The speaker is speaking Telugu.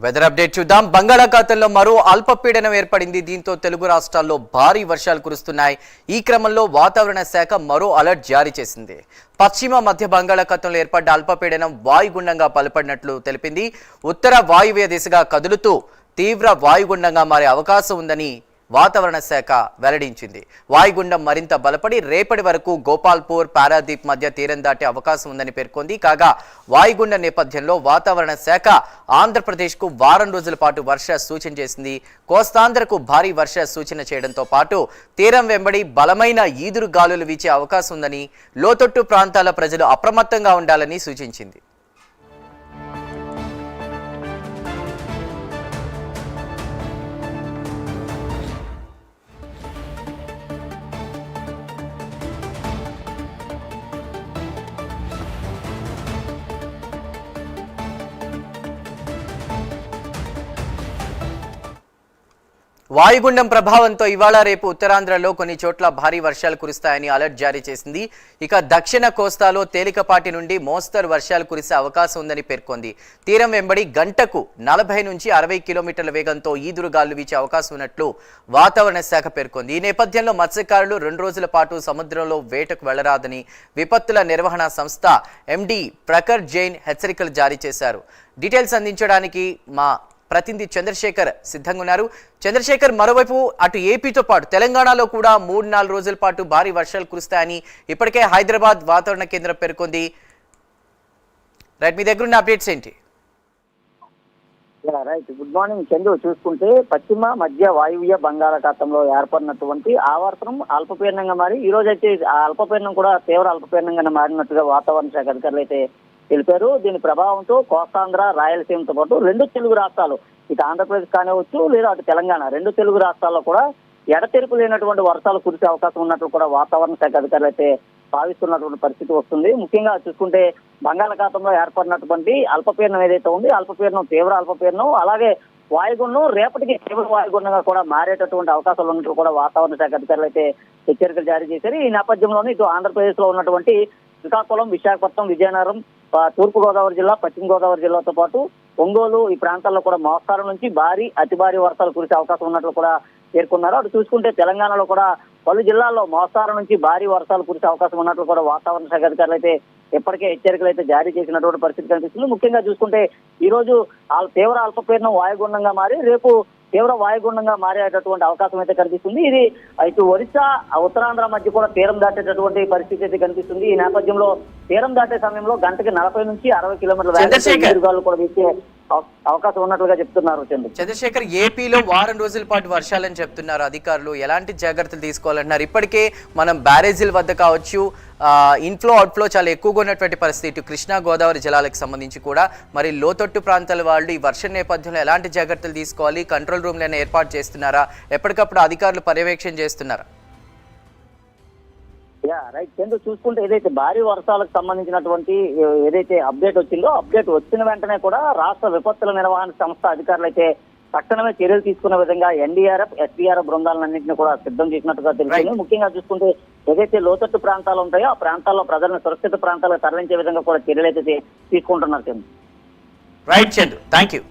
వెదర్ అప్డేట్ చూద్దాం. బంగాళాఖాతంలో మరో అల్పపీడనం ఏర్పడింది. దీంతో తెలుగు రాష్ట్రాల్లో భారీ వర్షాలు కురుస్తున్నాయి. ఈ క్రమంలో వాతావరణ శాఖ మరో అలర్ట్ జారీ చేసింది. పశ్చిమ మధ్య బంగాళాఖాతంలో ఏర్పడ్డ అల్పపీడనం వాయుగుండంగా బలపడినట్లు తెలిపింది. ఉత్తర వాయువ్య దిశగా కదులుతూ తీవ్ర వాయుగుండంగా మారే అవకాశం ఉందని వాతావరణ శాఖ వెల్లడించింది. వాయుగుండం మరింత బలపడి రేపటి వరకు గోపాల్పూర్, పారాదీప్ మధ్య తీరం దాటే అవకాశం ఉందని పేర్కొంది. కాగా వాయుగుండం నేపథ్యంలో వాతావరణ శాఖ ఆంధ్రప్రదేశ్కు వారం రోజుల పాటు వర్ష సూచన చేసింది. కోస్తాంధ్రకు భారీ వర్ష సూచన చేయడంతో పాటు తీరం వెంబడి బలమైన ఈదురు గాలులు వీచే అవకాశం ఉందని, లోతట్టు ప్రాంతాల ప్రజలు అప్రమత్తంగా ఉండాలని సూచించింది. వాయుగుండం ప్రభావంతో ఇవాళ రేపు ఉత్తరాంధ్రలో కొన్ని చోట్ల భారీ వర్షాలు కురుస్తాయని అలర్ట్ జారీ చేసింది. ఇక దక్షిణ కోస్తాలో తేలికపాటి నుండి మోస్తరు వర్షాలు కురిసే అవకాశం ఉందని పేర్కొంది. తీరం వెంబడి గంటకు 40 నుంచి 60 కిలోమీటర్ల వేగంతో ఈదురుగాలు వీచే అవకాశం ఉన్నట్లు వాతావరణ శాఖ పేర్కొంది. ఈ నేపథ్యంలో మత్స్యకారులు 2 రోజుల పాటు సముద్రంలో వేటకు వెళ్లరాదని విపత్తుల నిర్వహణ సంస్థ ఎండీ ప్రఖర్ జైన్ హెచ్చరికలు జారీ చేశారు. డీటెయిల్స్ అందించడానికి మా ప్రతినిధి చంద్రశేఖర్ సిద్ధంగా ఉన్నారు. చంద్రశేఖర్, మరోవైపు అటు ఏపీతో పాటు తెలంగాణలో కూడా 3-4 రోజుల పాటు భారీ వర్షాలు కురుస్తాయని ఇప్పటికే హైదరాబాద్ వాతావరణ కేంద్రం పేర్కొంది. రైట్, మీ దగ్గర ఉన్న అప్డేట్స్ ఏంటి? Right, good morning Chandu. చూసుకుంటే పశ్చిమ మధ్య వాయువ్య బంగాళాఖాతంలో ఏర్పడినటువంటి ఆవర్తనం అల్పపీడనంగా మారి ఈ రోజు అయితే ఆ అల్పపీడనం కూడా తీవ్ర అల్పపీడనంగా మారినట్టుగా వాతావరణ శాఖ అధికారులు అయితే తెలిపారు. దీని ప్రభావంతో కోస్తాంధ్ర, రాయలసీమతో పాటు 2 తెలుగు రాష్ట్రాలు, ఇటు ఆంధ్రప్రదేశ్ కానివచ్చు లేదా అటు తెలంగాణ, 2 తెలుగు రాష్ట్రాల్లో కూడా ఎడతెరిపి లేనటువంటి వర్షాలు కురిసే అవకాశం ఉన్నట్లు కూడా వాతావరణ శాఖ అధికారులు అయితే భావిస్తున్నటువంటి పరిస్థితి వస్తుంది. ముఖ్యంగా చూసుకుంటే బంగాళాఖాతంలో ఏర్పడినటువంటి అల్పపీడనం ఏదైతే ఉంది, అల్పపీడనం తీవ్ర అల్పపీడనం, అలాగే వాయుగుండం రేపటికి తీవ్ర వాయుగుండంగా కూడా మారేటటువంటి అవకాశాలు ఉన్నట్లు కూడా వాతావరణ శాఖ అధికారులు అయితే హెచ్చరికలు జారీ చేశారు. ఈ నేపథ్యంలోనే ఇటు ఆంధ్రప్రదేశ్ లో ఉన్నటువంటి శ్రీకాకుళం, విశాఖపట్నం, విజయనగరం, తూర్పు గోదావరి జిల్లా, పశ్చిమ గోదావరి జిల్లాతో పాటు ఒంగోలు ఈ ప్రాంతాల్లో కూడా మోస్తారు నుంచి భారీ అతి భారీ వర్షాలు కురిసే అవకాశం ఉన్నట్లు కూడా పేర్కొన్నారు. అటు చూసుకుంటే తెలంగాణలో కూడా పలు జిల్లాల్లో మోస్తారు నుంచి భారీ వర్షాలు కురిసే అవకాశం ఉన్నట్లు కూడా వాతావరణ శాఖ అధికారులు అయితే ఇప్పటికే హెచ్చరికలు అయితే జారీ చేసినటువంటి పరిస్థితి కనిపిస్తుంది. ముఖ్యంగా చూసుకుంటే ఈ రోజు తీవ్ర అల్పపీడనం వాయుగుండంగా మారి రేపు తీవ్ర వాయుగుండంగా మారేటటువంటి అవకాశం అయితే కనిపిస్తుంది. ఇది ఇటు ఒరిస్సా, ఉత్తరాంధ్ర మధ్య కూడా తీరం దాటేటటువంటి పరిస్థితి అయితే కనిపిస్తుంది. ఈ నేపథ్యంలో తీరం దాటే సమయంలో గంటకి 40 నుంచి 60 కిలోమీటర్ల కూడా వీచే అవకాశం ఉన్నట్లుగా చెప్తున్నారు. చంద్రశేఖర్, ఏపీలో వారం రోజుల పాటు వర్షాలని చెప్తున్నారు అధికారులు. ఎలాంటి జాగ్రత్తలు తీసుకోవాలంటున్నారు? ఇప్పటికే మనం బ్యారేజీల వద్ద కావచ్చు, ఇన్ఫ్లో అవుట్ఫ్లో చాలా ఎక్కువగా ఉన్నటువంటి పరిస్థితి ఇటు కృష్ణా, గోదావరి జలాలకు సంబంధించి కూడా. మరి లోతట్టు ప్రాంతాల వాళ్ళు ఈ వర్షం నేపథ్యంలో ఎలాంటి జాగ్రత్తలు తీసుకోవాలి? కంట్రోల్ రూమ్లైనా ఏర్పాటు చేస్తున్నారా? ఎప్పటికప్పుడు అధికారులు పర్యవేక్షణ చేస్తున్నారా? రైట్ చంద్ర, చూసుకుంటే ఏదైతే భారీ వర్షాలకు సంబంధించినటువంటి ఏదైతే అప్డేట్ వచ్చిందో, అప్డేట్ వచ్చిన వెంటనే కూడా రాష్ట్ర విపత్తుల నిర్వహణ సంస్థ అధికారులు అయితే తక్షణమే చర్యలు తీసుకున్న విధంగా ఎన్డీఆర్ఎఫ్, ఎస్డీఆర్ఎఫ్ బృందాలన్నింటినీ కూడా సిద్ధం చేసినట్టుగా తెలిసింది. ముఖ్యంగా చూసుకుంటే ఏదైతే లోతట్టు ప్రాంతాలు ఉంటాయో ఆ ప్రాంతాల్లో ప్రజలను సురక్షిత ప్రాంతాలకు తరలించే విధంగా కూడా చర్యలు అయితే తీసుకుంటున్నారు. Right Chandra, thank you.